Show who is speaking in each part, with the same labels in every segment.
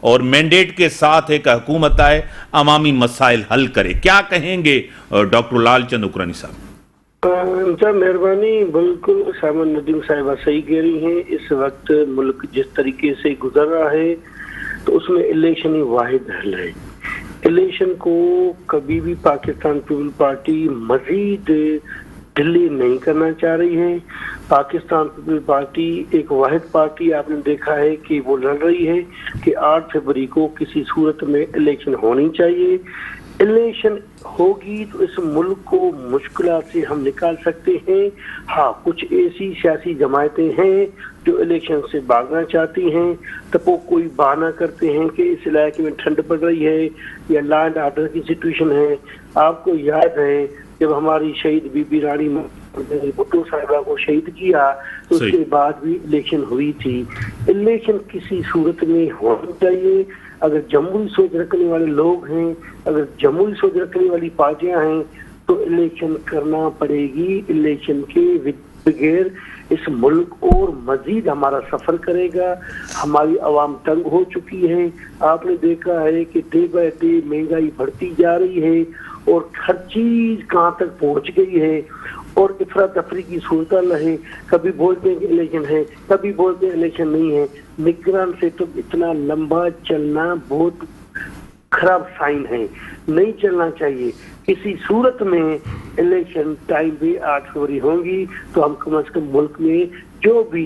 Speaker 1: اور مینڈیٹ کے ساتھ ایک حکومت آئے, عوامی مسائل حل کرے. کیا کہیں گے ڈاکٹر لال چند عکرانی صاحب؟
Speaker 2: مہربانی. بالکل سائمن ندیم صاحبہ صحیح کہہ رہی ہیں. اس وقت ملک جس طریقے سے گزر رہا ہے تو اس میں الیکشن ہی واحد حل ہے. الیکشن کو کبھی بھی پاکستان پیپل پارٹی مزید ڈیلے نہیں کرنا چاہ رہی ہے. پاکستان پیپل پارٹی ایک واحد پارٹی آپ نے دیکھا ہے کہ وہ لڑ رہی ہے کہ 8 فروری کو کسی صورت میں الیکشن ہونی چاہیے. الیکشن ہوگی تو اس ملک کو مشکلات سے ہم نکال سکتے ہیں. ہاں, کچھ ایسی سیاسی جماعتیں ہیں جو الیکشن سے بھاگنا چاہتی ہیں, تب وہ کوئی بہانہ کرتے ہیں کہ اس علاقے میں ٹھنڈ پڑ رہی ہے یا لا اینڈ آرڈر کی سچویشن ہے. آپ کو یاد ہے جب ہماری شہید بی بی رانی بھٹو صاحبہ کو شہید کیا تو اس کے بعد بھی الیکشن ہوئی تھی. الیکشن کسی صورت میں ہونا چاہیے. اگر جمہوری سوچ رکھنے والے لوگ ہیں, اگر جمہوری سوچ رکھنے والی پارٹیاں ہیں تو الیکشن کرنا پڑے گی. الیکشن کے بغیر اس ملک اور مزید ہمارا سفر کرے گا. ہماری عوام تنگ ہو چکی ہے. آپ نے دیکھا ہے کہ ڈے بائی ڈے مہنگائی بڑھتی جا رہی ہے اور ہر چیز کہاں تک پہنچ گئی ہے اور افراتفری کی صورتحال ہے. کبھی بولتے ہیں کہ الیکشن ہے, کبھی بولتے ہیں الیکشن نہیں ہے. نگران سے تو اتنا لمبا چلنا بہت خراب سائن ہے, نہیں چلنا چاہیے. کسی صورت میں الیکشن ٹائم بھی 8 فروری ہوں گی تو ہم کم از کم ملک میں جو بھی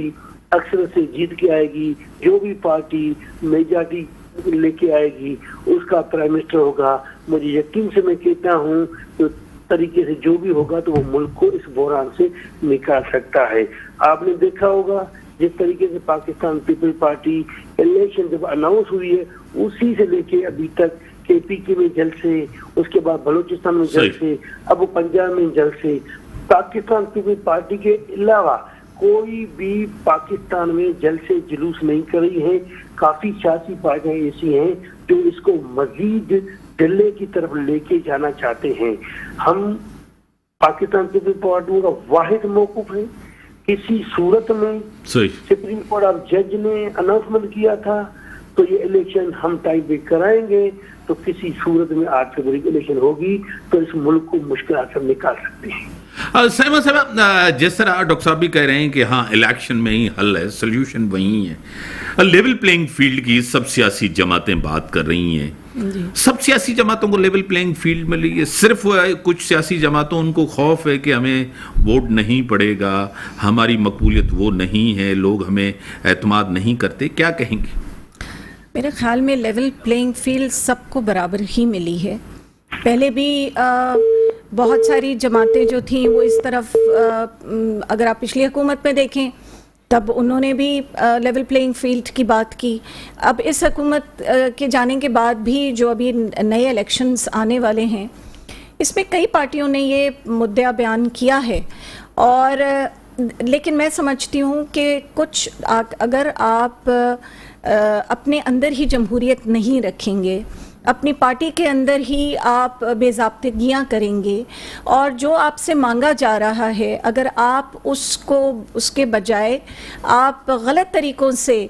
Speaker 2: اکثر سے جیت کے آئے گی, جو بھی پارٹی میجارٹی لے کے آئے گی, اس کا پرائم منسٹر ہوگا. مجھے یقین سے میں کہتا ہوں کہ طریقے سے جو بھی ہوگا تو وہ ملک کو اس بحران سے نکال سکتا ہے. آپ نے دیکھا ہوگا جس طریقے سے پاکستان پیپل پارٹی الیکشن جب اناؤنس ہوئی ہے اسی سے لے کے ابھی تک کے پی کے میں جلسے, اس کے بعد بلوچستان میں جلسے, اب وہ پنجاب میں جلسے. پاکستان پیپل پارٹی کے علاوہ کوئی بھی پاکستان میں جلسے جلوس نہیں کر رہی ہے. کافی سیاسی پارٹیاں ایسی ہیں جو اس کو مزید دلے کی طرف لے کے جانا چاہتے ہیں. ہم پاکستان پیپل پارٹی کا واحد موقف ہے. کسی صورت میں سپریم کورٹ آف جج نے اناؤنسمنٹ کیا تھا تو یہ الیکشن ہم ٹائم پہ کرائیں گے تو کسی صورت میں 8 فروری کی الیکشن ہوگی تو اس ملک کو مشکلات سے نکال سکتے ہیں.
Speaker 1: سیما صاحب, جس طرح ڈاکٹر صاحب بھی کہہ رہے ہیں کہ ہاں الیکشن میں ہی حل ہے, سلیوشن وہی ہے. لیول پلینگ فیلڈ کی سب سیاسی جماعتیں بات کر رہی ہیں. سب سیاسی جماعتوں کو لیول پلینگ فیلڈ ملی ہے. صرف کچھ سیاسی جماعتوں ان کو خوف ہے کہ ہمیں ووٹ نہیں پڑے گا, ہماری مقبولیت وہ نہیں ہے, لوگ ہمیں اعتماد نہیں کرتے. کیا کہیں گے؟
Speaker 3: میرے خیال میں لیول پلینگ فیلڈ سب کو برابر ہی ملی ہے. پہلے بھی بہت ساری جماعتیں جو تھیں وہ اس طرف, اگر آپ پچھلی حکومت میں دیکھیں تب انہوں نے بھی لیول پلینگ فیلڈ کی بات کی. اب اس حکومت کے جانے کے بعد بھی جو ابھی نئے الیکشنز آنے والے ہیں اس میں کئی پارٹیوں نے یہ مدعا بیان کیا ہے. اور لیکن میں سمجھتی ہوں کہ کچھ اگر آپ اپنے اندر ہی جمہوریت نہیں رکھیں گے, اپنی پارٹی کے اندر ہی آپ بے ضابطگیاں کریں گے اور جو آپ سے مانگا جا رہا ہے اگر آپ اس کے بجائے آپ غلط طریقوں سے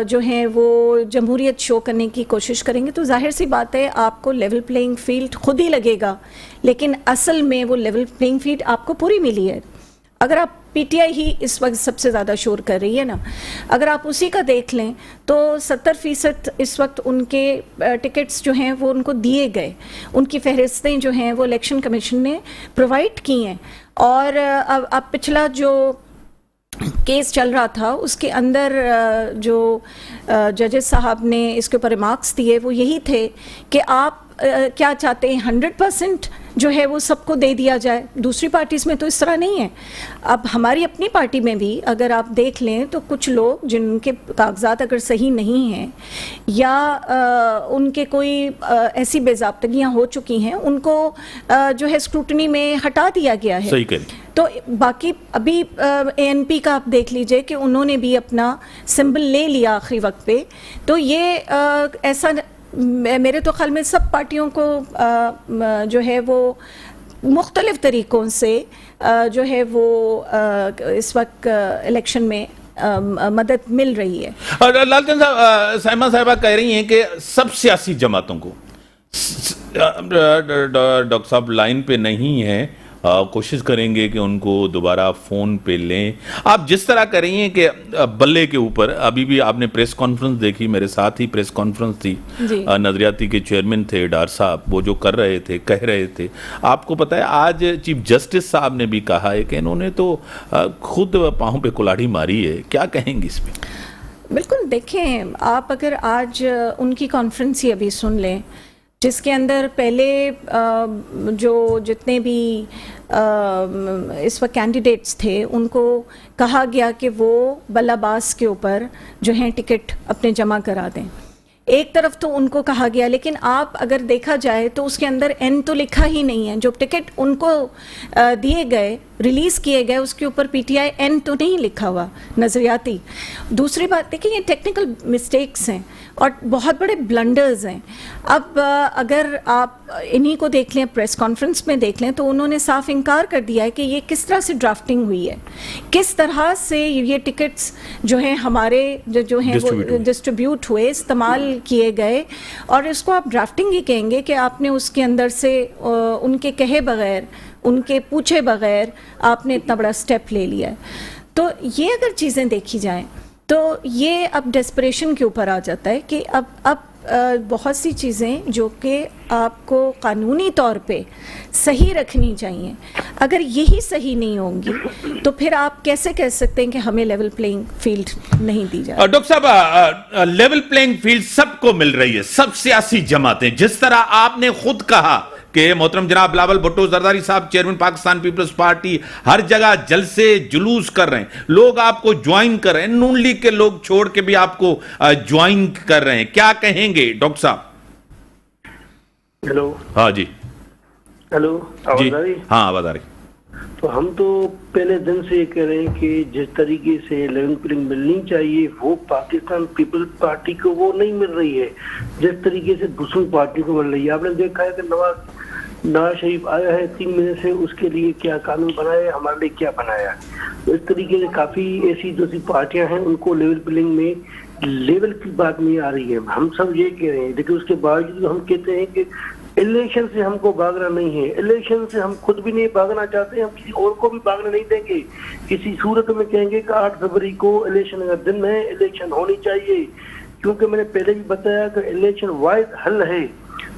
Speaker 3: جو ہیں وہ جمہوریت شو کرنے کی کوشش کریں گے تو ظاہر سی بات ہے آپ کو لیول پلینگ فیلڈ خود ہی لگے گا, لیکن اصل میں وہ لیول پلینگ فیلڈ آپ کو پوری ملی ہے. اگر آپ پی ٹی آئی ہی اس وقت سب سے زیادہ شور کر رہی ہے نا, اگر آپ اسی کا دیکھ لیں تو 70% اس وقت ان کے ٹکٹس جو ہیں وہ ان کو دیے گئے, ان کی فہرستیں جو ہیں وہ الیکشن کمیشن نے پرووائڈ کی ہیں. اور اب پچھلا جو کیس چل رہا تھا اس کے اندر جو ججز صاحب نے اس کے اوپر ریمارکس دیے وہ یہی تھے کہ آپ کیا چاہتے ہیں 100% جو ہے وہ سب کو دے دیا جائے. دوسری پارٹیز میں تو اس طرح نہیں ہے. اب ہماری اپنی پارٹی میں بھی اگر آپ دیکھ لیں تو کچھ لوگ جن کے کاغذات اگر صحیح نہیں ہیں یا ان کے کوئی ایسی بے ضابطگیاں ہو چکی ہیں ان کو جو ہے اسکروٹنی میں ہٹا دیا گیا ہے. تو باقی ابھی اے این پی کا آپ دیکھ لیجئے کہ انہوں نے بھی اپنا سمبل لے لیا آخری وقت پہ. تو یہ ایسا میرے تو خیال میں سب پارٹیوں کو جو ہے وہ مختلف طریقوں سے جو ہے وہ اس وقت الیکشن میں مدد مل رہی ہے.
Speaker 1: اور لال چند صاحب، سائمہ صاحبہ کہہ رہی ہیں کہ سب سیاسی جماعتوں کو، ڈاکٹر صاحب لائن پہ نہیں ہیں، کوشش کریں گے کہ ان کو دوبارہ فون پہ لیں. آپ جس طرح کر رہی ہیں کہ بلے کے اوپر، ابھی بھی آپ نے پریس کانفرنس دیکھی، میرے ساتھ ہی پریس کانفرنس تھی، نظریاتی کے چیئرمین تھے ڈار صاحب، وہ جو کر رہے تھے، کہہ رہے تھے. آپ کو پتہ ہے آج چیف جسٹس صاحب نے بھی کہا ہے کہ انہوں نے تو خود پاؤں پہ کلاڑی ماری ہے. کیا کہیں گے اس پہ؟
Speaker 3: بالکل، دیکھیں آپ اگر آج ان کی کانفرنس ہی ابھی سن لیں، جس کے اندر پہلے جو جتنے بھی اس وقت کینڈیڈیٹس تھے ان کو کہا گیا کہ وہ بلاباس کے اوپر جو ہیں ٹکٹ اپنے جمع کرا دیں. ایک طرف تو ان کو کہا گیا، لیکن آپ اگر دیکھا جائے تو اس کے اندر این تو لکھا ہی نہیں ہے. جو ٹکٹ ان کو دیے گئے، ریلیز کیے گئے، اس کے اوپر پی ٹی آئی این تو نہیں لکھا ہوا نظریاتی. دوسری بات دیکھیں، یہ ٹیکنیکل مسٹیکس ہیں اور بہت بڑے بلنڈرز ہیں. اب اگر آپ انہی کو دیکھ لیں، پریس کانفرنس میں دیکھ لیں، تو انہوں نے صاف انکار کر دیا ہے کہ یہ کس طرح سے ڈرافٹنگ ہوئی ہے، کس طرح سے یہ ٹکٹس جو ہیں ہمارے جو ہیں وہ ڈسٹریبیوٹ ہوئے، استعمال کیے گئے. اور اس کو آپ ڈرافٹنگ ہی کہیں گے کہ آپ نے اس کے اندر سے ان کے کہے بغیر، ان کے پوچھے بغیر آپ نے اتنا بڑا سٹیپ لے لیا ہے. تو یہ اگر چیزیں دیکھی جائیں تو یہ اب ڈیسپریشن کے اوپر آ جاتا ہے کہ اب بہت سی چیزیں جو کہ آپ کو قانونی طور پہ صحیح رکھنی چاہیے، اگر یہی صحیح نہیں ہوں گی تو پھر آپ کیسے کہہ سکتے ہیں کہ ہمیں لیول پلینگ فیلڈ نہیں دی جائے؟
Speaker 1: ڈاکٹر صاحب، لیول پلینگ فیلڈ سب کو مل رہی ہے، سب سیاسی جماعتیں، جس طرح آپ نے خود کہا کہ محترم جناب بلاول بھٹو زرداری صاحب چیئرمین پاکستان پیپلز پارٹی ہر جگہ جلسے جلوس کر رہے ہیں، لوگ آپ کو جوائن کر رہے ہیں، نون لیگ کے لوگ چھوڑ کے بھی آپ کو جوائن کر رہے ہیں. کیا کہیں گے ڈاکٹر صاحب؟
Speaker 2: ہیلو.
Speaker 1: ہاں جی.
Speaker 2: ہیلو،
Speaker 1: جی ہاں آواز آ رہی.
Speaker 2: تو ہم تو پہلے دن سے یہ کہہ رہے ہیں کہ جس طریقے سے لیول پلینگ ملنی چاہیے وہ پاکستان پیپلز پارٹی کو وہ نہیں مل رہی ہے جس طریقے سے دوسری پارٹی کو مل رہی ہے. آپ نے دیکھا ہے کہ نواز شریف آیا ہے 3 مہینے سے، اس کے لیے کیا قانون بنایا ہے، ہمارے لیے کیا بنایا ہے. تو اس طریقے سے کافی ایسی دوسری پارٹیاں ہیں، ان کو لیول پلینگ میں لیول کی بات نہیں آ رہی ہے. ہم سب یہ کہہ رہے ہیں، لیکن اس کے باوجود ہم کہتے ہیں کہ الیکشن سے ہم کو بھاگنا نہیں ہے، الیکشن سے ہم خود بھی نہیں بھاگنا چاہتے، ہم کسی اور کو بھی بھاگنا نہیں دیں گے. کسی صورت میں کہیں گے کہ 8 فروری کو الیکشن کا دن ہے، الیکشن ہونی چاہیے، کیونکہ میں نے پہلے بھی بتایا کہ الیکشن واحد حل ہے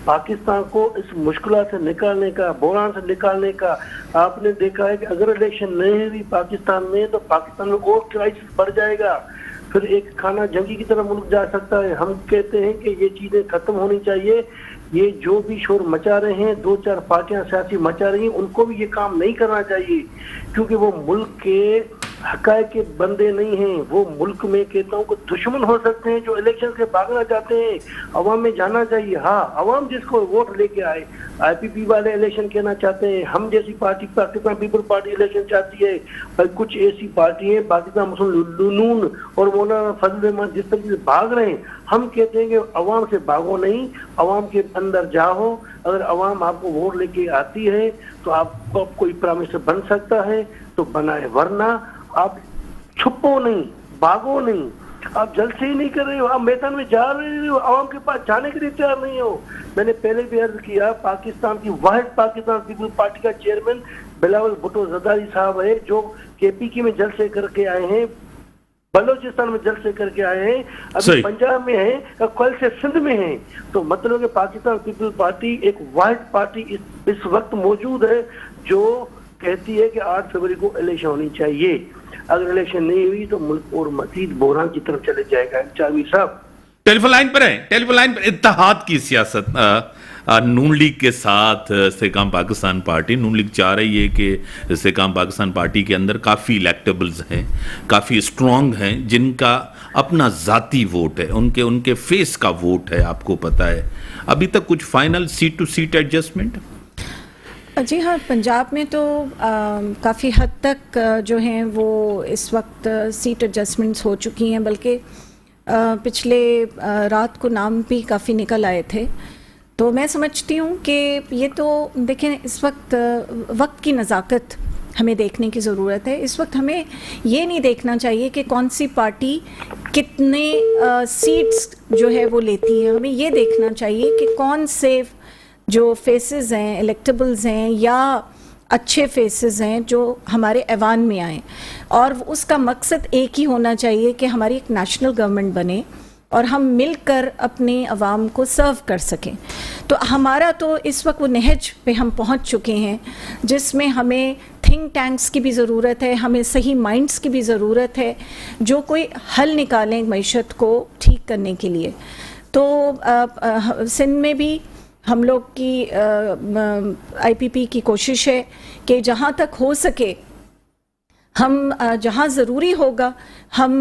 Speaker 2: پاکستان کو اس مشکلات سے نکالنے کا، بحران سے نکالنے کا. آپ نے دیکھا ہے کہ اگر الیکشن نہیں ہوئی پاکستان میں تو پاکستان میں اور کرائسس بڑھ جائے گا، پھر ایک خانہ جنگی کی طرف ملک جا سکتا ہے. ہم کہتے ہیں کہ یہ چیزیں ختم ہونی چاہیے. یہ جو بھی شور مچا رہے ہیں، 2-4 پارٹیاں سیاسی مچا رہی ہیں، ان کو بھی یہ کام نہیں کرنا چاہیے، کیونکہ وہ ملک کے حقائق کے بندے نہیں ہیں. وہ ملک میں کہتا ہوں کہ دشمن ہو سکتے ہیں جو الیکشن سے بھاگنا چاہتے ہیں. عوام میں جانا چاہیے. ہاں، عوام جس کو ووٹ لے کے آئے، آئی پی پی والے الیکشن کہنا چاہتے ہیں، ہم جیسی party Pakistan people party election چاہتی ہے، اور کچھ ایسی پارٹی ہیں پاکستان مسلم نون اور مولانا فضل الرحمان جس طریقے سے بھاگ رہے ہیں. ہم کہتے ہیں کہ عوام سے بھاگو نہیں، عوام کے اندر جاؤ. اگر عوام آپ کو ووٹ لے کے آتی ہے تو آپ کو کوئی پرامسر بن سکتا ہے تو بنائے، ورنہ آپ چھپو نہیں، بھاگو نہیں. آپ جلسے ہی نہیں کر رہے ہو، آپ میدان میں جا رہے ہو، عوام کے پاس جانے کے لیے تیار نہیں ہو. میں نے پہلے بھی عرض کیا، پاکستان کی واحد پاکستان پیپل پارٹی کا چیئرمین بلاول بھٹو زرداری صاحب ہے، جو کے پی کے میں جلسے کر کے آئے ہیں، بلوچستان میں جلسے کر کے آئے ہیں، ابھی پنجاب میں ہیں، کل سے سندھ میں ہیں. تو مطلب کہ پاکستان پیپل پارٹی ایک واحد پارٹی اس وقت موجود ہے جو کہتی ہے کہ 8 فروری کو الیکشن ہونی چاہیے. اگر الیکشن نہیں ہوئی تو ملک اور مزید بحران کی طرف چلے جائے گا. چاوی صاحب
Speaker 1: ٹیلی فون لائن پر ہیں، ٹیلی فون لائن پر. اتحاد کی سیاست نون لیگ کے ساتھ استحکام پاکستان پارٹی، نون لیگ چاہ رہی ہے کہ استحکام پاکستان پارٹی کے اندر کافی الیکٹیبلز ہیں، کافی اسٹرانگ ہیں، جن کا اپنا ذاتی ووٹ ہے، ان کے فیس کا ووٹ ہے. آپ کو پتہ ہے ابھی تک کچھ final seat to seat adjustment?
Speaker 3: جی ہاں، پنجاب میں تو کافی حد تک جو ہیں وہ اس وقت سیٹ ایڈجسٹمنٹس ہو چکی ہیں، بلکہ پچھلے رات کو نام بھی کافی نکل آئے تھے. تو میں سمجھتی ہوں کہ یہ تو دیکھیں اس وقت کی نزاکت ہمیں دیکھنے کی ضرورت ہے. اس وقت ہمیں یہ نہیں دیکھنا چاہیے کہ کون سی پارٹی کتنے سیٹس جو ہے وہ لیتی ہے. ہمیں یہ دیکھنا چاہیے کہ کون سے جو فیسز ہیں الیکٹیبلز ہیں یا اچھے فیسز ہیں جو ہمارے ایوان میں آئیں, اور اس کا مقصد ایک ہی ہونا چاہیے کہ ہماری ایک نیشنل گورنمنٹ بنے اور ہم مل کر اپنے عوام کو سرو کر سکیں. تو ہمارا تو اس وقت وہ نہج پہ ہم پہنچ چکے ہیں جس میں ہمیں تھنک ٹینکس کی بھی ضرورت ہے, ہمیں صحیح مائنڈس کی بھی ضرورت ہے جو کوئی حل نکالیں معیشت کو ٹھیک کرنے کے لیے. تو سندھ میں بھی ہم لوگ کی آئی پی پی کی کوشش ہے کہ جہاں تک ہو سکے ہم جہاں ضروری ہوگا ہم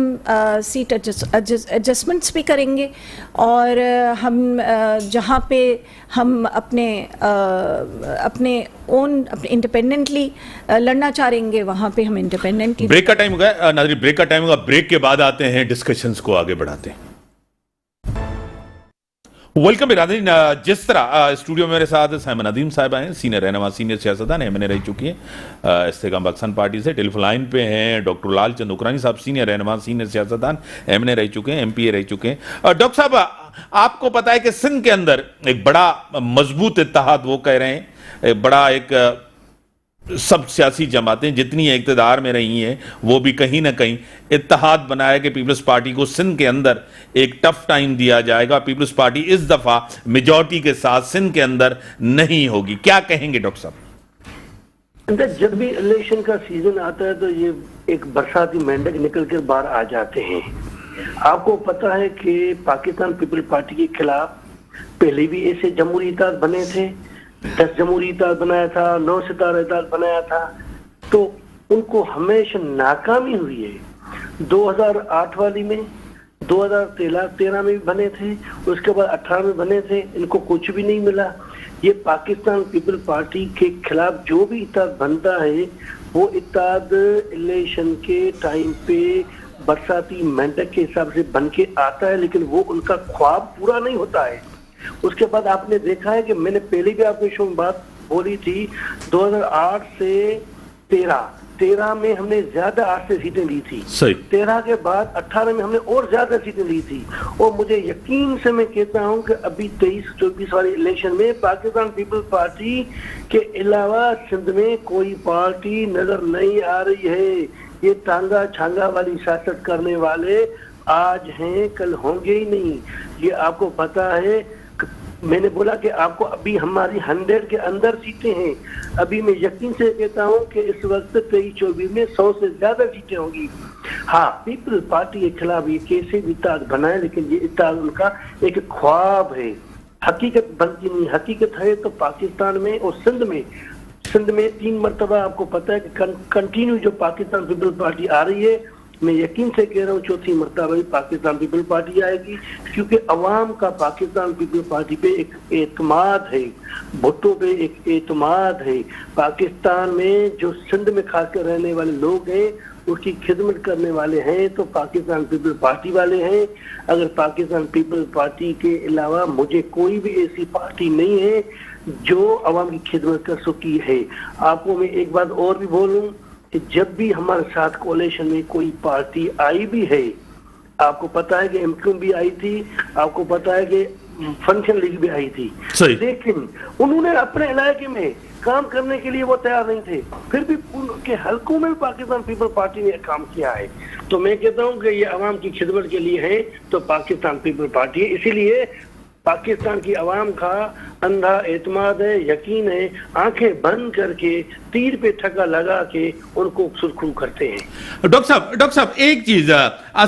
Speaker 3: سیٹ ایڈجسٹمنٹس بھی کریں گے, اور ہم جہاں پہ ہم اپنے اون انڈیپینڈنٹلی لڑنا چاہیں گے وہاں پہ ہم انڈیپینڈنٹلی.
Speaker 1: بریک کا ٹائم ہوگا ناظرین, بریک کا ٹائم ہوگا. بریک کے بعد آتے ہیں ڈسکشنز کو آگے بڑھاتے ہیں. ویلکم برادرین. جس طرح اسٹوڈیو میں میرے ساتھ سائمہ ندیم صاحبہ ہیں, سینئر رہنما, سینئر سیاستدان ایم این اے رہ چکی ہیں استحکام پاکستان پارٹی سے. ٹیلی فون لائن پہ ہیں ڈاکٹر لال چند عکرانی صاحب, سینئر رہنما, سینئر سیاستدان, ایم این اے رہ چکے ہیں, ایم پی اے رہ چکے ہیں. ڈاکٹر صاحب, آپ کو پتا ہے کہ سندھ کے اندر ایک بڑا مضبوط اتحاد وہ کہہ رہے ہیں, بڑا ایک سب سیاسی جماعتیں جتنی اقتدار میں رہی ہیں وہ بھی کہیں نہ کہیں اتحاد بنایا کہ پیپلز پارٹی کو سندھ کے اندر ایک ٹف ٹائم دیا جائے گا. پیپلز پارٹی اس دفعہ میجورٹی کے ساتھ سندھ کے اندر نہیں ہوگی. کیا کہیں گے ڈاکٹر صاحب؟
Speaker 2: جب بھی الیکشن کا سیزن آتا ہے تو یہ ایک برساتی مینڈک نکل کر باہر آ جاتے ہیں. آپ کو پتا ہے کہ پاکستان پیپل پارٹی کے خلاف پہلے بھی ایسے جمہوری اتحاد بنے تھے, 10 جمہوری اتحاد بنایا تھا, 9 ستارہ اتحاد بنایا تھا, تو ان کو ہمیشہ ناکامی ہوئی ہے. 2008 والی میں, 2013 میں بھی بنے تھے, اس کے بعد 18 میں بنے تھے, ان کو کچھ بھی نہیں ملا. یہ پاکستان پیپل پارٹی کے خلاف جو بھی اتحاد بنتا ہے وہ اتحاد الیکشن کے ٹائم پہ برساتی مینڈک کے حساب سے بن کے آتا ہے, لیکن وہ ان کا خواب پورا نہیں ہوتا ہے. اس کے بعد آپ نے دیکھا ہے کہ میں نے پہلے بھی آپ کے شو میں بات بولی تھی, 2008 سے 13 میں ہم نے زیادہ 8 سے سیٹیں لی تھی, 13 کے بعد 18 میں ہم نے اور زیادہ سیٹیں لی تھی. اور مجھے یقین سے میں کہتا ہوں کہ ابھی 23-24 والی الیکشن میں پاکستان پیپل پارٹی کے علاوہ سندھ میں کوئی پارٹی نظر نہیں آ رہی ہے. یہ ٹانگا چھانگا والی سیاست کرنے والے آج ہیں, کل ہوں گے ہی نہیں. یہ آپ کو پتا ہے, میں نے بولا کہ آپ کو ابھی ہماری 100 کے اندر سیٹیں ہیں. ابھی میں یقین سے کہتا ہوں کہ اس وقت 23-24 میں 100 سے زیادہ سیٹیں ہوں گی. ہاں, پیپل پارٹی کے خلاف یہ کیسے بھی اتحاد بنائے, لیکن یہ اتحاد ان کا ایک خواب ہے, حقیقت بنتی نہیں. حقیقت ہے تو پاکستان میں اور سندھ میں 3 مرتبہ آپ کو پتا ہے کہ کنٹینیو جو پاکستان پیپل پارٹی آ رہی ہے, میں یقین سے کہہ رہا ہوں 4تھی مرتبہ بھی پاکستان پیپل پارٹی آئے گی, کیونکہ عوام کا پاکستان پیپل پارٹی پہ ایک اعتماد ہے, بھٹو پہ ایک اعتماد ہے. پاکستان میں جو سندھ میں خاص کر رہنے والے لوگ ہیں اس کی خدمت کرنے والے ہیں تو پاکستان پیپل پارٹی والے ہیں. اگر پاکستان پیپل پارٹی کے علاوہ مجھے کوئی بھی ایسی پارٹی نہیں ہے جو عوام کی خدمت کر سکی ہے. آپ کو میں ایک بات اور بھی بولوں کہ جب بھی ہمارے ساتھ کولیشن میں کوئی پارٹی آئی بھی ہے, آپ کو پتا ہے کہ ایم کیو بھی آئی تھی, آپ کو پتا ہے کہ فنکشن لیگ بھی آئی تھی, لیکن انہوں نے اپنے علاقے میں کام کرنے کے لیے وہ تیار نہیں تھے. پھر بھی ان کے حلقوں میں پاکستان پیپل پارٹی نے کام کیا ہے. تو میں کہتا ہوں کہ یہ عوام کی خدمت کے لیے ہے تو پاکستان پیپل پارٹی ہے. اسی لیے پاکستان کی عوام کا اندھا اعتماد ہے, یقین ہے, آنکھیں بند کر کے تیر پہ ٹھکا لگا کے ان کو سرخرو کرتے ہیں.
Speaker 1: ڈاکٹر صاحب ایک چیز,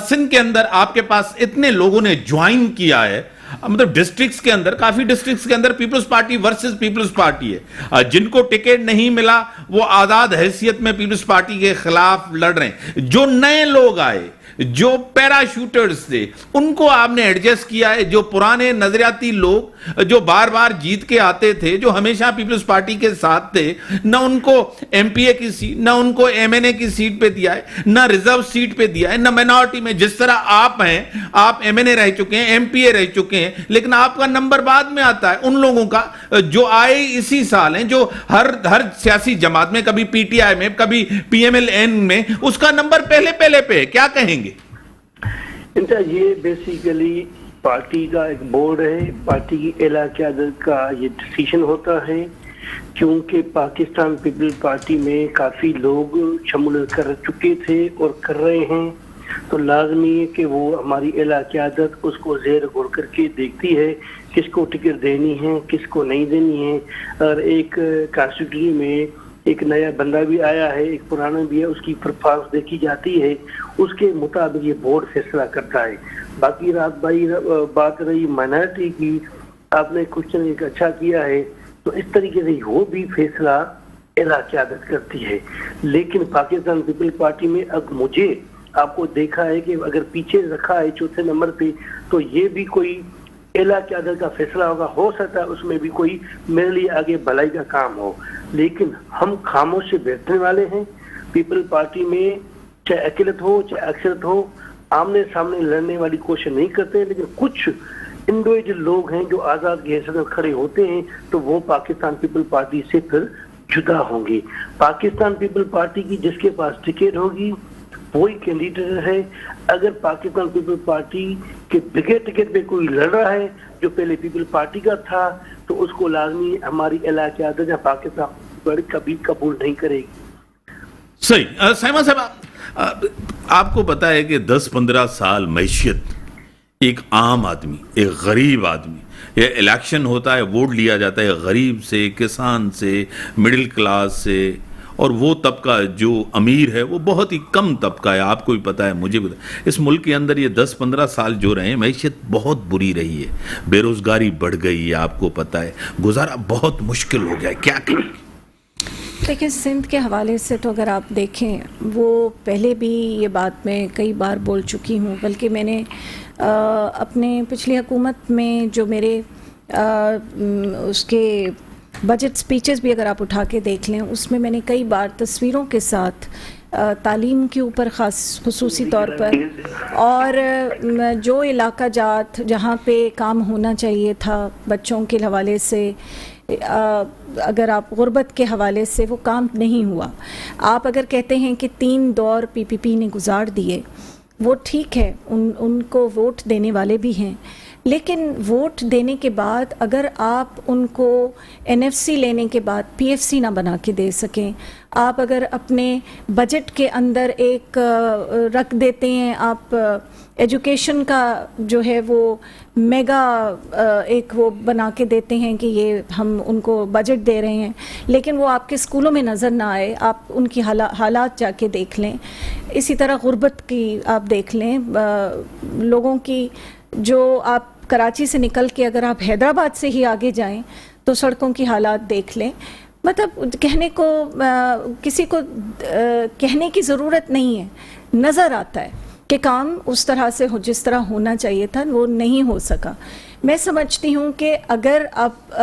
Speaker 1: سندھ کے اندر آپ کے پاس اتنے لوگوں نے جوائن کیا ہے, مطلب ڈسٹرکٹس کے اندر, کافی ڈسٹرکٹس کے اندر پیپلز پارٹی ورسز پیپلز پارٹی ہے. جن کو ٹکٹ نہیں ملا وہ آزاد حیثیت میں پیپلز پارٹی کے خلاف لڑ رہے ہیں. جو نئے لوگ آئے جو پیراشوٹرز تھے ان کو آپ نے ایڈجسٹ کیا ہے. جو پرانے نظریاتی لوگ جو بار بار جیت کے آتے تھے, جو ہمیشہ پیپلز پارٹی کے ساتھ تھے, نہ ان کو ایم پی اے کی سیٹ, نہ ان کو ایم این اے کی سیٹ پہ دیا ہے, نہ ریزرو سیٹ پہ دیا ہے, نہ مائنورٹی میں. جس طرح آپ ہیں, آپ ایم این اے رہ چکے ہیں, ایم پی اے رہ چکے ہیں, لیکن آپ کا نمبر بعد میں آتا ہے ان لوگوں کا جو آئے اسی سال ہیں, جو ہر سیاسی جماعت میں, کبھی پی ٹی آئی میں, کبھی پی ایم ایل این میں, اس کا نمبر پہلے پہ ہے. کیا کہیں گے؟
Speaker 2: یہ بیسیکلی پارٹی کا ایک بورڈ ہے, پارٹی کی اعلیٰ قیادت کا یہ ڈیسیشن ہوتا ہے. کیونکہ پاکستان پیپل پارٹی میں کافی لوگ شمولیت کر چکے تھے اور کر رہے ہیں, تو لازمی ہے کہ وہ ہماری اعلیٰ قیادت اس کو زیر غور کر کے دیکھتی ہے کس کو ٹکٹ دینی ہے, کس کو نہیں دینی ہے. اور ایک کانسٹیٹیوشن میں ایک نیا بندہ بھی آیا ہے, ایک پرانا بھی ہے, اس کی پرفارمنس دیکھی جاتی ہے, اس کے مطابق یہ بورڈ فیصلہ کرتا ہے. باقی رات بھائی بات رہی مائنارٹی کی, آپ نے کوشچن ایک اچھا کیا ہے, تو اس طریقے سے وہ بھی فیصلہ اعلیٰ قیادت کرتی ہے. لیکن پاکستان پیپل پارٹی میں اب مجھے آپ کو دیکھا ہے کہ اگر پیچھے رکھا ہے چوتھے نمبر پہ, تو یہ بھی کوئی اعلیٰ قیادت کا فیصلہ ہوگا. ہو سکتا ہے اس میں بھی کوئی میرے لیے آگے بھلائی کا کام ہو, لیکن ہم خاموش سے بیٹھنے والے ہیں. پیپل پارٹی میں چاہے اقلیت ہو چاہے اکثریت ہو, آمنے سامنے لڑنے والی کوشش نہیں کرتے, لیکن کچھ انڈیویجول لوگ ہیں جو آزاد کی حیثیت میں کھڑے ہوتے ہیں, تو وہ پاکستان پیپل پارٹی سے پھر جدا ہوں گے. پاکستان پیپل پارٹی کی جس کے پاس ٹکٹ ہوگی وہی کینڈیڈیٹ ہے. اگر پاکستان پیپل پارٹی کے بغیر ٹکٹ پہ کوئی لڑ رہا ہے جو پہلے پیپل پارٹی کا تھا, تو اس کو لازمی ہماری اعلیٰ قیادت یا پاکستان کبھی قبول نہیں کرے گی.
Speaker 1: صحیح. سائمہ صاحب, آپ کو پتا ہے کہ 10-15 سال معیشت, ایک عام آدمی, ایک غریب آدمی, یہ الیکشن ہوتا ہے, ووٹ لیا جاتا ہے غریب سے, کسان سے, مڈل کلاس سے, اور وہ طبقہ جو امیر ہے وہ بہت ہی کم طبقہ ہے. آپ کو بھی پتا ہے, مجھے بھی پتا ہے. اس ملک کے اندر یہ 10-15 سال جو رہے ہیں, معیشت بہت بری رہی ہے, بے روزگاری بڑھ گئی ہے, آپ کو پتا ہے, گزارا بہت مشکل ہو گیا ہے. کیا کریں؟
Speaker 3: دیکھیں, سندھ کے حوالے سے تو اگر آپ دیکھیں, وہ پہلے بھی یہ بات میں کئی بار بول چکی ہوں, بلکہ میں نے اپنے پچھلی حکومت میں جو میرے اس کے بجٹ سپیچز بھی اگر آپ اٹھا کے دیکھ لیں, اس میں نے کئی بار تصویروں کے ساتھ تعلیم کے اوپر خصوصی طور پر, اور جو علاقہ جات جہاں پہ کام ہونا چاہیے تھا بچوں کے حوالے سے, اگر آپ غربت کے حوالے سے وہ کام نہیں ہوا. آپ اگر کہتے ہیں کہ 3 دور پی پی پی نے گزار دیے, وہ ٹھیک ہے, ان کو ووٹ دینے والے بھی ہیں, لیکن ووٹ دینے کے بعد اگر آپ ان کو این ایف سی لینے کے بعد پی ایف سی نہ بنا کے دے سکیں, آپ اگر اپنے بجٹ کے اندر ایک رکھ دیتے ہیں, آپ ایجوکیشن کا جو ہے وہ میگا ایک وہ بنا کے دیتے ہیں کہ یہ ہم ان کو بجٹ دے رہے ہیں, لیکن وہ آپ کے اسکولوں میں نظر نہ آئے, آپ ان کی حالات جا کے دیکھ لیں. اسی طرح غربت کی آپ دیکھ لیں, لوگوں کی جو آپ کراچی سے نکل کے اگر آپ حیدرآباد سے ہی آگے جائیں تو سڑکوں کی حالات دیکھ لیں. مطلب کہنے کو کسی کو کہنے کی ضرورت نہیں ہے, نظر آتا ہے کہ کام اس طرح سے جس طرح ہونا چاہیے تھا وہ نہیں ہو سکا. میں سمجھتی ہوں کہ اگر اب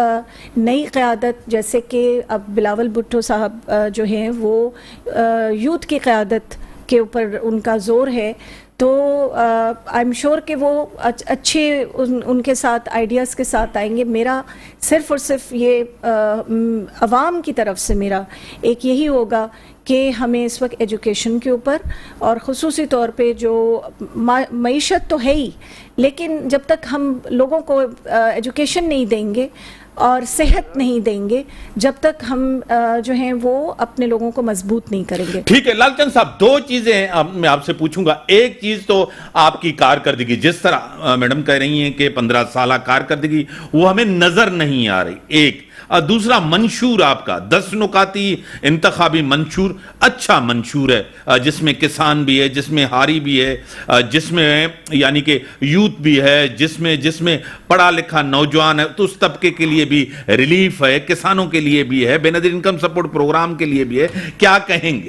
Speaker 3: نئی قیادت, جیسے کہ اب بلاول بھٹو صاحب جو ہیں وہ یوتھ کی قیادت کے اوپر ان کا زور ہے, تو آئی ایم شیور کہ وہ اچھے ان کے ساتھ آئیڈیاز کے ساتھ آئیں گے. میرا صرف اور صرف یہ عوام کی طرف سے میرا ایک یہی ہوگا کہ ہمیں اس وقت ایجوکیشن کے اوپر, اور خصوصی طور پہ جو معیشت تو ہے ہی, لیکن جب تک ہم لوگوں کو ایجوکیشن نہیں دیں گے اور صحت نہیں دیں گے, جب تک ہم جو ہیں وہ اپنے لوگوں کو مضبوط نہیں کریں گے.
Speaker 1: ٹھیک ہے لال چند صاحب, 2 چیزیں میں آپ سے پوچھوں گا. ایک چیز تو آپ کی کارکردگی, جس طرح میڈم کہہ رہی ہیں کہ 15 سالہ کارکردگی وہ ہمیں نظر نہیں آ رہی, ایک. دوسرا منشور آپ کا 10 نکاتی انتخابی منشور, اچھا منشور ہے, جس میں کسان بھی ہے, جس میں ہاری بھی ہے, جس میں یعنی کہ یوتھ بھی ہے, جس میں پڑھا لکھا نوجوان ہے, تو اس طبقے کے لیے بھی ریلیف ہے, کسانوں کے لیے بھی ہے, بے نظیر انکم سپورٹ پروگرام کے لیے بھی ہے. کیا کہیں گے؟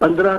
Speaker 2: 15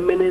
Speaker 2: MNA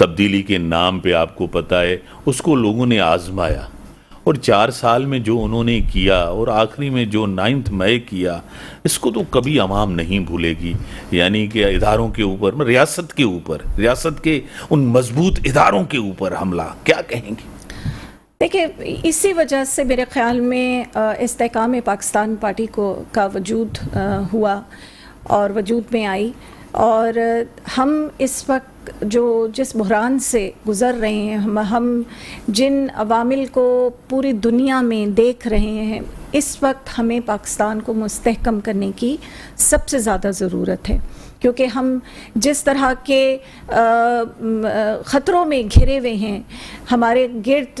Speaker 1: تبدیلی کے نام پہ آپ کو پتا ہے اس کو لوگوں نے آزمایا، اور 4 سال میں جو انہوں نے کیا اور آخری میں جو 9 مئی کیا، اس کو تو کبھی عوام نہیں بھولے گی. یعنی کہ اداروں کے اوپر، ریاست کے اوپر، ریاست کے ان مضبوط اداروں کے اوپر حملہ، کیا کہیں گے؟
Speaker 3: دیکھیں، اسی وجہ سے میرے خیال میں استحکام پاکستان پارٹی کا وجود ہوا اور وجود میں آئی، اور ہم اس وقت جس بحران سے گزر رہے ہیں، ہم جن عوامل کو پوری دنیا میں دیکھ رہے ہیں، اس وقت ہمیں پاکستان کو مستحکم کرنے کی سب سے زیادہ ضرورت ہے، کیونکہ ہم جس طرح کے خطروں میں گھرے ہوئے ہیں، ہمارے گرد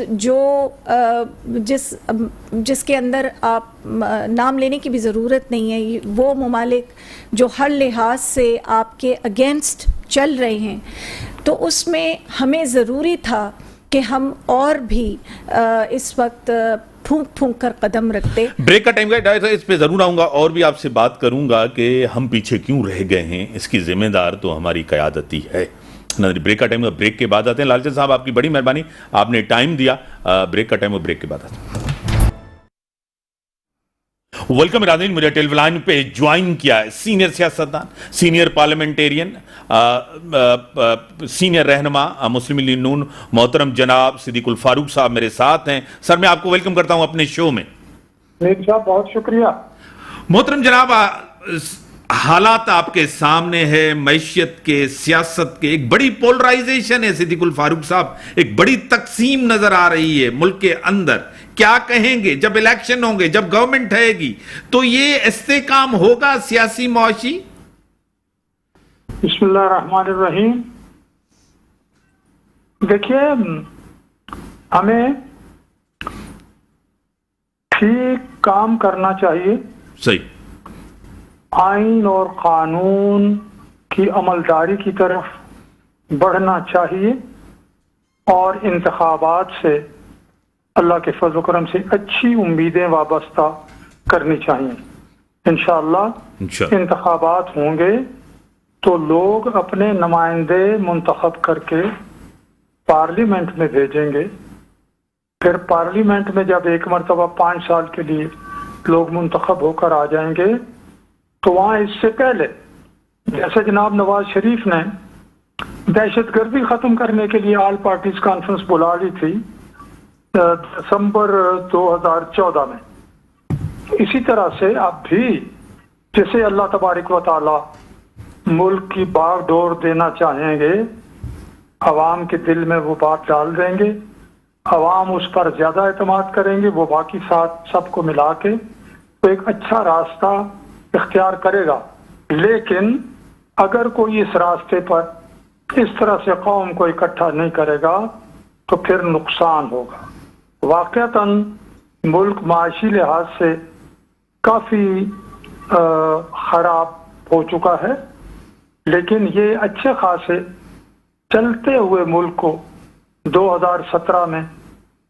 Speaker 3: جس کے اندر آپ نام لینے کی بھی ضرورت نہیں ہے، وہ ممالک جو ہر لحاظ سے آپ کے اگینسٹ چل رہے ہیں، تو اس میں ہمیں ضروری تھا کہ ہم اور بھی اس وقت پھونک پھونک کر قدم رکھتے.
Speaker 1: بریک کا ٹائم ہے، اس پہ ضرور آؤں گا اور بھی آپ سے بات کروں گا کہ ہم پیچھے کیوں رہ گئے ہیں، اس کی ذمہ دار تو ہماری قیادت ہی ہے. بریک کا ٹائم ہے، بریک کے بعد آتے ہیں. لال چند صاحب، آپ کی بڑی مہربانی، آپ نے ٹائم دیا. بریک کا ٹائم ہے، بریک کے بعد آتے ہیں. ویلکم ناظرین، مجھے ٹیلی لائن پہ جوائن کیا ہے سینئر سیاستدان، سینئر پارلیمنٹیرین، سینئر رہنما مسلم لیگ نون محترم جناب صدیق الفاروق صاحب میرے ساتھ ہیں. سر، میں آپ کو ویلکم کرتا ہوں اپنے شو میں.
Speaker 4: صاحب بہت شکریہ.
Speaker 1: محترم جناب، حالات آپ کے سامنے ہے، معیشت کے، سیاست کے، ایک بڑی پولرائزیشن ہے صدیق الفاروق صاحب، ایک بڑی تقسیم نظر آ رہی ہے ملک کے اندر. کیا کہیں گے جب الیکشن ہوں گے، جب گورنمنٹ ہے گی، تو یہ استحکام ہوگا سیاسی معاشی؟
Speaker 4: بسم اللہ الرحمن الرحیم. دیکھیے، ہمیں ٹھیک کام کرنا چاہیے،
Speaker 1: صحیح،
Speaker 4: آئین اور قانون کی عملداری کی طرف بڑھنا چاہیے، اور انتخابات سے اللہ کے فضل و کرم سے اچھی امیدیں وابستہ کرنی چاہیے. انشاءاللہ انتخابات ہوں گے تو لوگ اپنے نمائندے منتخب کر کے پارلیمنٹ میں بھیجیں گے. پھر پارلیمنٹ میں جب ایک مرتبہ 5 سال کے لیے لوگ منتخب ہو کر آ جائیں گے، تو وہاں اس سے پہلے جیسے جناب نواز شریف نے دہشت گردی ختم کرنے کے لیے آل پارٹیز کانفرنس بلا لی تھی دسمبر 2014 میں، اسی طرح سے اب بھی جسے اللہ تبارک و تعالی ملک کی باغ ڈور دینا چاہیں گے، عوام کے دل میں وہ بات ڈال دیں گے، عوام اس پر زیادہ اعتماد کریں گے، وہ باقی ساتھ سب کو ملا کے تو ایک اچھا راستہ اختیار کرے گا. لیکن اگر کوئی اس راستے پر اس طرح سے قوم کو اکٹھا نہیں کرے گا تو پھر نقصان ہوگا. واقعتاً ملک معاشی لحاظ سے کافی خراب ہو چکا ہے، لیکن یہ اچھے خاصے چلتے ہوئے ملک کو 2017 میں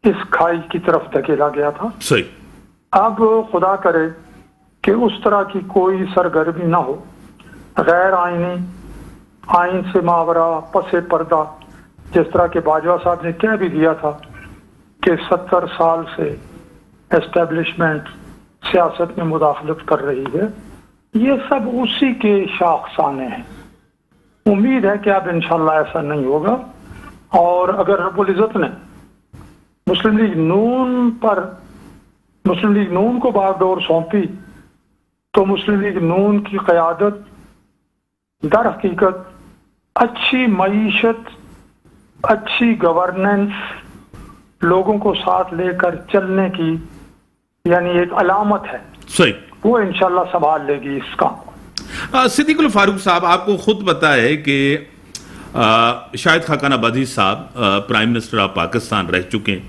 Speaker 4: اس کھائی کی طرف دھکیلا گیا تھا.
Speaker 1: صحیح.
Speaker 4: اب خدا کرے کہ اس طرح کی کوئی سرگرمی نہ ہو، غیر آئینی، آئین سے ماورا، پس پردہ، جس طرح کے باجوہ صاحب نے کہہ بھی دیا تھا کہ 70 سال سے اسٹیبلشمنٹ سیاست میں مداخلت کر رہی ہے. یہ سب اسی کے شاخسانے ہیں. امید ہے کہ اب انشاءاللہ ایسا نہیں ہوگا، اور اگر رب العزت نے مسلم لیگ نون کو باغ ڈور سونپی تو مسلم لیگ نون کی قیادت در حقیقت اچھی معیشت، اچھی گورننس، لوگوں کو ساتھ لے کر چلنے کی یعنی ایک علامت ہے.
Speaker 1: صحیح.
Speaker 4: وہ انشاءاللہ سنبھال لے گی اس کام کو.
Speaker 1: صدیق الفاروق صاحب، آپ کو خود پتا ہے کہ شاہد خاقان آبادی صاحب پرائم منسٹر آف پاکستان رہ چکے ہیں،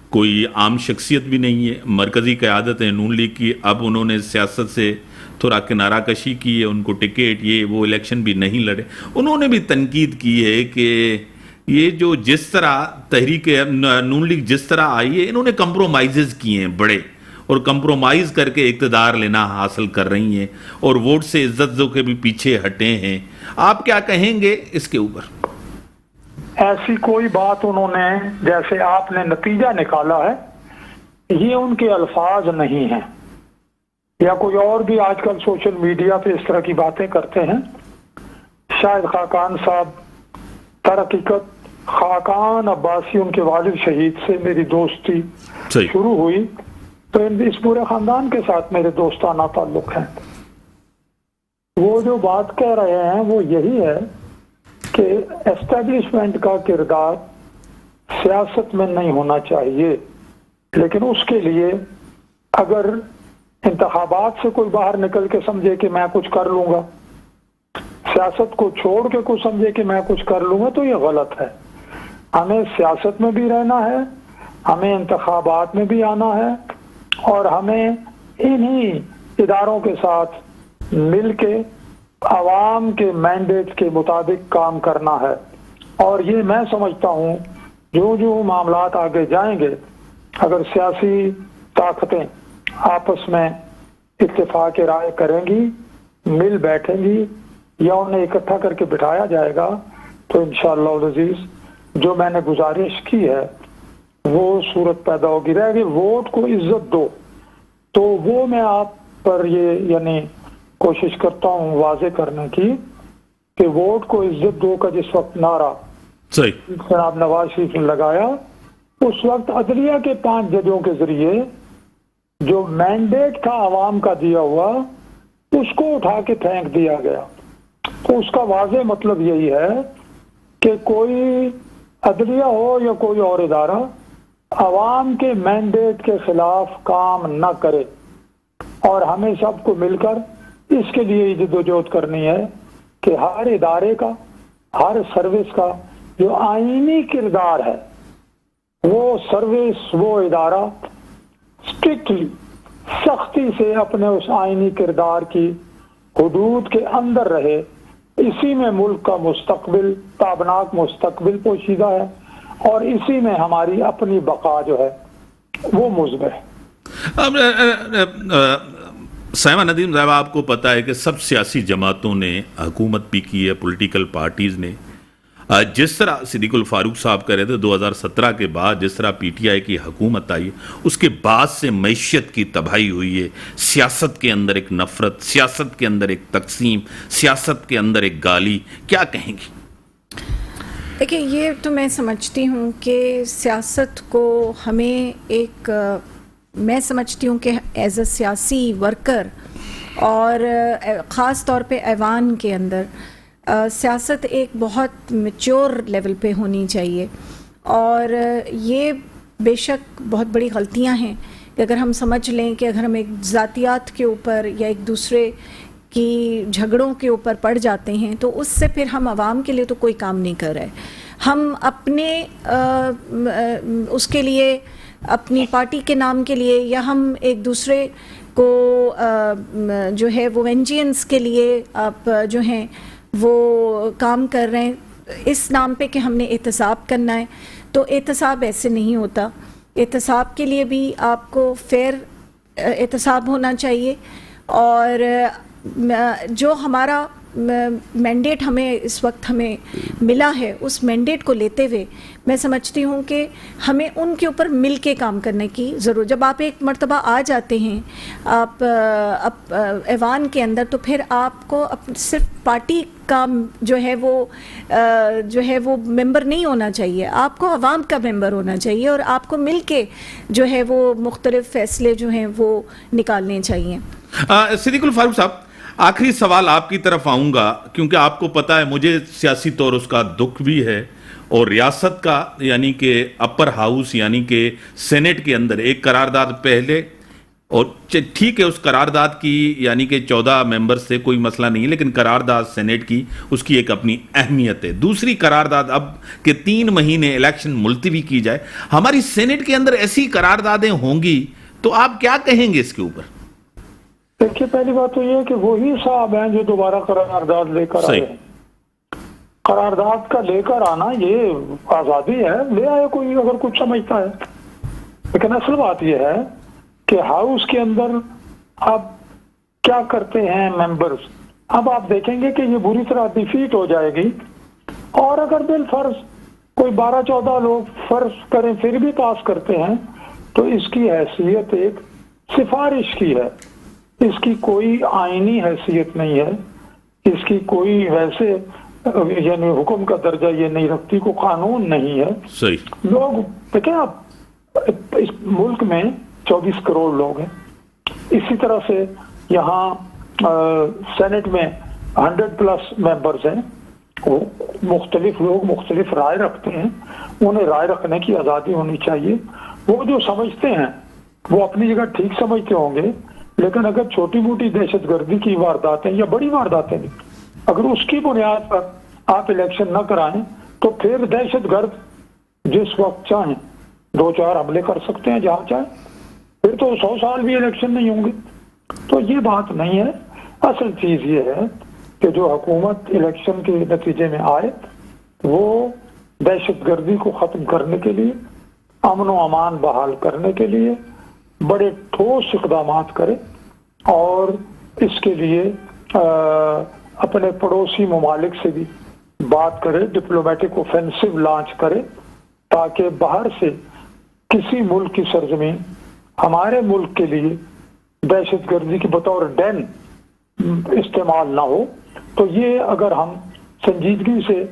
Speaker 1: کوئی عام شخصیت بھی نہیں ہے، مرکزی قیادت ہے نون لیگ کی. اب انہوں نے سیاست سے تھوڑا کنارہ کشی کی ہے، ان کو ٹکٹ یہ وہ الیکشن بھی نہیں لڑے. انہوں نے بھی تنقید کی ہے کہ یہ جو جس طرح تحریک نون لیگ جس طرح آئی ہے، انہوں نے کمپرومائزز کیے ہیں بڑے، اور کمپرومائز کر کے اقتدار لینا حاصل کر رہی ہیں، اور ووٹ سے عزت زو کے بھی پیچھے ہٹے ہیں. آپ کیا کہیں گے اس کے اوپر؟
Speaker 4: ایسی کوئی بات انہوں نے جیسے آپ نے نتیجہ نکالا ہے، یہ ان کے الفاظ نہیں ہیں، یا کوئی اور بھی آج کل سوشل میڈیا پہ اس طرح کی باتیں کرتے ہیں۔ شاید خاقان صاحب، در حقیقت خاقان عباسی ان کے والد شہید سے میری دوستی شروع ہوئی، تو اس پورے خاندان کے ساتھ میرے دوستانہ تعلق ہیں۔ وہ جو بات کہہ رہے ہیں وہ یہی ہے کہ اسٹیبلشمنٹ کا کردار سیاست میں نہیں ہونا چاہیے، لیکن اس کے لیے اگر انتخابات سے کوئی باہر نکل کے سمجھے کہ میں کچھ کر لوں گا، سیاست کو چھوڑ کے کوئی سمجھے کہ میں کچھ کر لوں گا، تو یہ غلط ہے۔ ہمیں سیاست میں بھی رہنا ہے، ہمیں انتخابات میں بھی آنا ہے، اور ہمیں انہی اداروں کے ساتھ مل کے عوام کے مینڈیٹ کے مطابق کام کرنا ہے۔ اور یہ میں سمجھتا ہوں جو جو معاملات آگے جائیں گے، اگر سیاسی طاقتیں آپس میں اتفاق رائے کریں گی، مل بیٹھیں گی، یا انہیں اکٹھا کر کے بٹھایا جائے گا، تو انشاءاللہ العزیز جو میں نے گزارش کی ہے وہ صورت پیدا ہوگی رہے گی۔ ووٹ کو عزت دو، تو وہ میں آپ پر یہ یعنی کوشش کرتا ہوں واضح کرنے کی کہ ووٹ کو عزت دو کا جس وقت نعرہ جناب نواز شریف نے لگایا، اس وقت عدلیہ کے 5 ججوں کے ذریعے جو مینڈیٹ تھا عوام کا دیا ہوا، اس کو اٹھا کے پھینک دیا گیا۔ تو اس کا واضح مطلب یہی ہے کہ کوئی عدلیہ ہو یا کوئی اور ادارہ عوام کے مینڈیٹ کے خلاف کام نہ کرے، اور ہمیں سب کو مل کر اس کے لیے جدوجہد کرنی ہے کہ ہر ادارے کا، ہر سروس کا جو آئینی کردار ہے، وہ سروس، وہ ادارہ اسٹرکٹلی، سختی سے اپنے اس آئینی کردار کی حدود کے اندر رہے۔ اسی میں ملک کا مستقبل، تابناک مستقبل پوشیدہ ہے، اور اسی میں ہماری اپنی بقا جو ہے وہ مضمر ہے۔
Speaker 1: سائمہ ندیم صاحب، آپ کو پتا ہے کہ سب سیاسی جماعتوں نے حکومت بھی کی ہے، پولیٹیکل پارٹیز نے، جس طرح صدیق الفاروق صاحب کہہ رہے تھے 2017 کے بعد جس طرح پی ٹی آئی کی حکومت آئی، اس کے بعد سے معیشت کی تباہی ہوئی ہے، سیاست کے اندر ایک نفرت، سیاست کے اندر ایک تقسیم، سیاست کے اندر ایک گالی، کیا کہیں گی؟
Speaker 3: دیکھیں، یہ تو میں سمجھتی ہوں کہ سیاست کو ہمیں ایک، میں سمجھتی ہوں کہ ایز اے سیاسی ورکر، اور خاص طور پہ ایوان کے اندر سیاست ایک بہت میچور لیول پہ ہونی چاہیے۔ اور یہ بے شک بہت بڑی غلطیاں ہیں کہ اگر ہم سمجھ لیں کہ اگر ہم ایک ذاتیات کے اوپر یا ایک دوسرے کی جھگڑوں کے اوپر پڑ جاتے ہیں تو اس سے پھر ہم عوام کے لیے تو کوئی کام نہیں کر رہے۔ ہم اپنے اس کے لیے، اپنی پارٹی کے نام کے لیے، یا ہم ایک دوسرے کو جو ہے وہ وینجینس کے لیے آپ جو ہیں وہ کام کر رہے ہیں اس نام پہ کہ ہم نے احتساب کرنا ہے۔ تو احتساب ایسے نہیں ہوتا۔ احتساب کے لیے بھی آپ کو فیئر احتساب ہونا چاہیے، اور جو ہمارا مینڈیٹ ہمیں اس وقت ہمیں ملا ہے، اس مینڈیٹ کو لیتے ہوئے میں سمجھتی ہوں کہ ہمیں ان کے اوپر مل کے کام کرنے کی ضرورت۔ جب آپ ایک مرتبہ آ جاتے ہیں آپ ایوان کے اندر، تو پھر آپ کو صرف پارٹی کا جو ہے وہ ممبر نہیں ہونا چاہیے، آپ کو عوام کا ممبر ہونا چاہیے، اور آپ کو مل کے جو ہے وہ مختلف فیصلے جو ہیں وہ نکالنے چاہیے۔
Speaker 1: صدیق الفاروق صاحب، آخری سوال آپ کی طرف آؤں گا، کیونکہ آپ کو پتا ہے مجھے سیاسی طور اس کا دکھ بھی ہے، اور ریاست کا یعنی کہ اپر ہاؤس یعنی کہ سینٹ کے اندر ایک قرارداد پہلے، اور ٹھیک ہے اس قرارداد کی یعنی کہ 14 ممبر سے کوئی مسئلہ نہیں ہے، لیکن قرارداد سینٹ کی اس کی ایک اپنی اہمیت ہے۔ دوسری قرارداد اب کہ 3 مہینے الیکشن ملتوی کی جائے، ہماری سینٹ کے اندر ایسی قراردادیں ہوں گی تو آپ کیا کہیں گے اس کے اوپر؟
Speaker 4: دیکھیے، پہلی بات تو یہ ہے کہ وہی صاحب ہیں جو دوبارہ قرارداد لے کر آئے ہیں۔ قرارداد کا لے کر آنا یہ آزادی ہے، لے آئے کوئی اگر کچھ سمجھتا ہے، لیکن اصل بات یہ ہے کہ ہاؤس کے اندر اب کیا کرتے ہیں ممبرز۔ اب آپ دیکھیں گے کہ یہ بری طرح ڈیفیٹ ہو جائے گی، اور اگر بالفرض کوئی 12-14 لوگ فرض کریں پھر بھی پاس کرتے ہیں تو اس کی حیثیت ایک سفارش کی ہے، اس کی کوئی آئینی حیثیت نہیں ہے، اس کی کوئی ویسے یعنی حکم کا درجہ یہ نہیں رکھتی، کو قانون نہیں ہے.
Speaker 1: صحیح.
Speaker 4: لوگ دیکھیں آپ اس ملک میں 24 کروڑ لوگ ہیں، اسی طرح سے یہاں سینٹ میں 100+ ممبرز ہیں، وہ مختلف لوگ مختلف رائے رکھتے ہیں، انہیں رائے رکھنے کی آزادی ہونی چاہیے. وہ جو سمجھتے ہیں وہ اپنی جگہ ٹھیک سمجھتے ہوں گے، لیکن اگر چھوٹی موٹی دہشت گردی کی وارداتیں یا بڑی وارداتیں بھی اگر اس کی بنیاد پر آپ الیکشن نہ کرائیں تو پھر دہشت گرد جس وقت چاہیں 2-4 حملے کر سکتے ہیں جہاں چاہیں، پھر تو 100 سال بھی الیکشن نہیں ہوں گے. تو یہ بات نہیں ہے. اصل چیز یہ ہے کہ جو حکومت الیکشن کے نتیجے میں آئے وہ دہشت گردی کو ختم کرنے کے لیے، امن و امان بحال کرنے کے لیے بڑے ٹھوس اقدامات کرے اور اس کے لیے اپنے پڑوسی ممالک سے بھی بات کرے، ڈپلومیٹک اوفینسو لانچ کرے تاکہ باہر سے کسی ملک کی سرزمین ہمارے ملک کے لیے دہشت گردی کی بطور ڈین استعمال نہ ہو. تو یہ اگر ہم سنجیدگی سے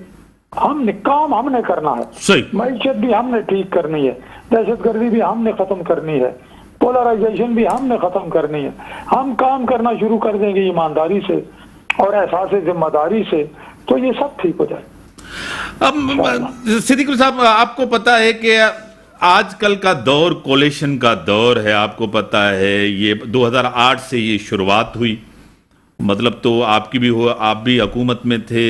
Speaker 4: کام ہم نے کرنا ہے،
Speaker 1: صحیح.
Speaker 4: معیشت بھی ہم نے ٹھیک کرنی ہے، دہشت گردی بھی ہم نے ختم کرنی ہے، پولرائزیشن بھی ہم نے ختم کرنی ہے. ہم کام کرنا شروع کر دیں گے ایمانداری سے اور احساس ذمہ داری سے تو یہ سب ٹھیک ہو جائے.
Speaker 1: اب صدیق صاحب آپ کو پتا ہے کہ آج کل کا دور کولیشن کا دور ہے، آپ کو پتا ہے یہ 2008 سے یہ شروعات ہوئی، مطلب تو آپ کی بھی ہوا، آپ بھی حکومت میں تھے،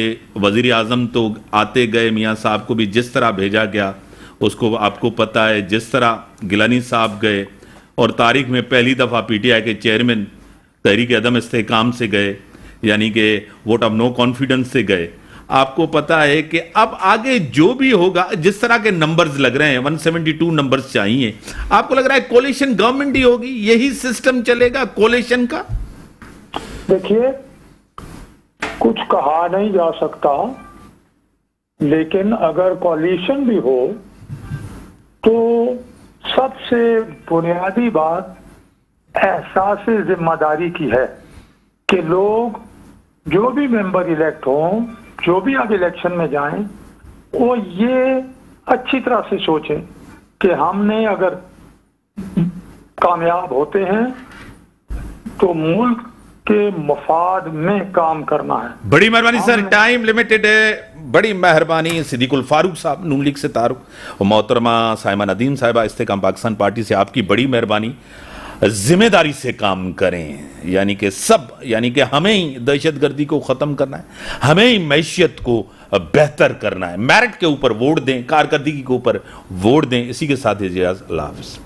Speaker 1: وزیر اعظم تو آتے گئے، میاں صاحب کو بھی جس طرح بھیجا گیا اس کو آپ کو پتا ہے، جس طرح گیلانی صاحب گئے اور تاریخ میں پہلی دفعہ پی ٹی آئی کے چیئرمین تحریک عدم استحکام سے گئے، یعنی کہ ووٹ آف نو کانفیڈنس سے گئے. آپ کو پتا ہے کہ اب آگے جو بھی ہوگا جس طرح کے نمبرز لگ رہے ہیں 172 نمبرز چاہیے، آپ کو لگ رہا ہے کولیشن گورنمنٹ ہی ہوگی، یہی سسٹم چلے گا کولیشن کا؟
Speaker 4: دیکھیے کچھ کہا نہیں جا سکتا، لیکن اگر کولیشن بھی ہو تو سب سے بنیادی بات احساس ذمہ داری کی ہے کہ لوگ جو بھی ممبر الیکٹ ہوں، جو بھی اب الیکشن میں جائیں، وہ یہ اچھی طرح سے سوچیں کہ ہم نے اگر کامیاب ہوتے ہیں تو ملک کے مفاد میں کام کرنا ہے.
Speaker 1: بڑی مہربانی سر، ٹائم لیمیٹڈ ہے. بڑی مہربانی. صدیق الفاروق صاحب نون لیگ سے تعارف، اور محترمہ سائمہ ندیم صاحبہ استحکام پاکستان پارٹی سے، آپ کی بڑی مہربانی. ذمہ داری سے کام کریں، یعنی کہ یعنی کہ ہمیں ہی دہشت گردی کو ختم کرنا ہے، ہمیں ہی معیشت کو بہتر کرنا ہے، میرٹ کے اوپر ووٹ دیں، کارکردگی کے اوپر ووٹ دیں. اسی کے ساتھ اجازت، اللہ حافظ.